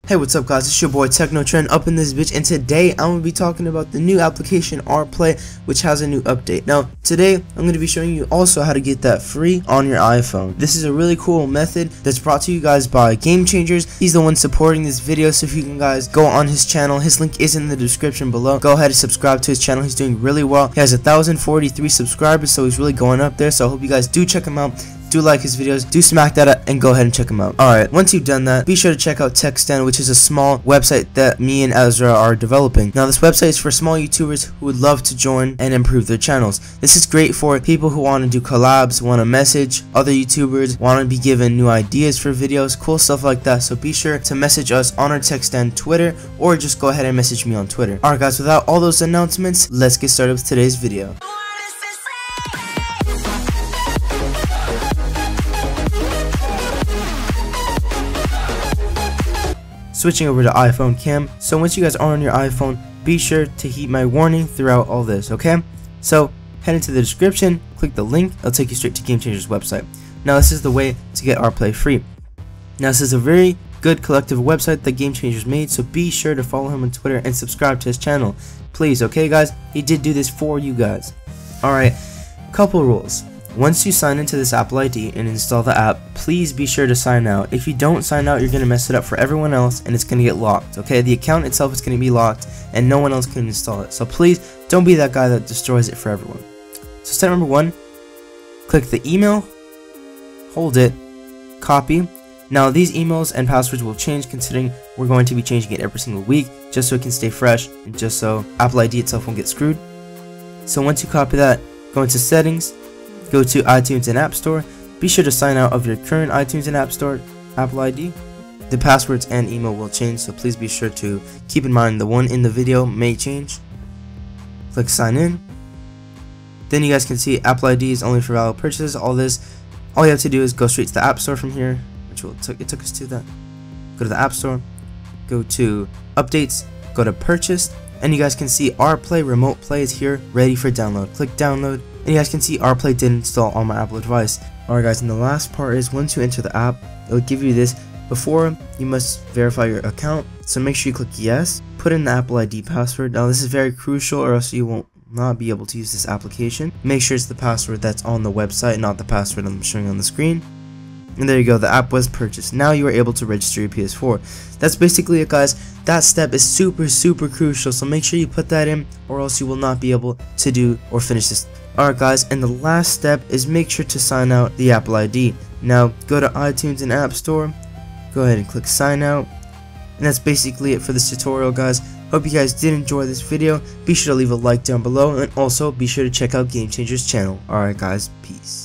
Hey, what's up guys, it's your boy TechnoTrend up in this bitch, and today I'm going to be talking about the new application RPlay, which has a new update. Now today I'm going to be showing you also how to get that free on your iPhone. This is a really cool method that's brought to you guys by Game Changers. He's the one supporting this video, so if you can guys go on his channel, his link is in the description below. Go ahead and subscribe to his channel. He's doing really well. He has 1,043 subscribers, so he's really going up there, so I hope you guys do check him out. Do like his videos, do smack that up, and go ahead and check him out. Alright, once you've done that, be sure to check out TechnoTrend, which is a small website that me and Ezra are developing. Now this website is for small YouTubers who would love to join and improve their channels. This is great for people who want to do collabs, want to message other YouTubers, want to be given new ideas for videos, cool stuff like that. So be sure to message us on our TechnoTrend Twitter, or just go ahead and message me on Twitter. Alright guys, without all those announcements, let's get started with today's video. Switching over to iPhone cam. So once you guys are on your iPhone, be sure to heed my warning throughout all this, okay? So head into the description, click the link, it'll take you straight to Game Changers website. Now this is the way to get RPlay free. Now this is a very good collective website that Game Changers made, so be sure to follow him on Twitter and subscribe to his channel. Please, okay guys? He did do this for you guys. Alright, couple rules. Once you sign into this Apple ID and install the app, please be sure to sign out. If you don't sign out, you're going to mess it up for everyone else and it's going to get locked, okay? The account itself is going to be locked and no one else can install it. So please, don't be that guy that destroys it for everyone. So step number 1, click the email, hold it, copy. Now these emails and passwords will change considering we're going to be changing it every single week just so it can stay fresh and just so Apple ID itself won't get screwed. So once you copy that, go into settings, go to iTunes and App Store. Be sure to sign out of your current iTunes and App Store Apple ID. The passwords and email will change, so please be sure to keep in mind the one in the video may change. Click sign in. Then you guys can see Apple ID is only for valid purchases. All you have to do is go straight to the App Store from here, which it took us to that. Go to the App Store, go to updates, go to purchase, and you guys can see RPlay Remote Play is here ready for download. Click download. And you guys can see RPlay did install on my Apple device. Alright guys, and the last part is once you enter the app, it will give you this. Before, you must verify your account, so make sure you click yes. Put in the Apple ID password. Now this is very crucial or else you won't not be able to use this application. Make sure it's the password that's on the website, not the password I'm showing on the screen. And there you go, the app was purchased. Now you are able to register your PS4. That's basically it guys. That step is super crucial, so make sure you put that in or else you will not be able to do or finish this. Alright guys, and the last step is make sure to sign out the Apple ID. Now go to iTunes and App Store, go ahead and click sign out. And that's basically it for this tutorial guys. Hope you guys did enjoy this video. Be sure to leave a like down below and also be sure to check out Game Changers channel. Alright guys, peace.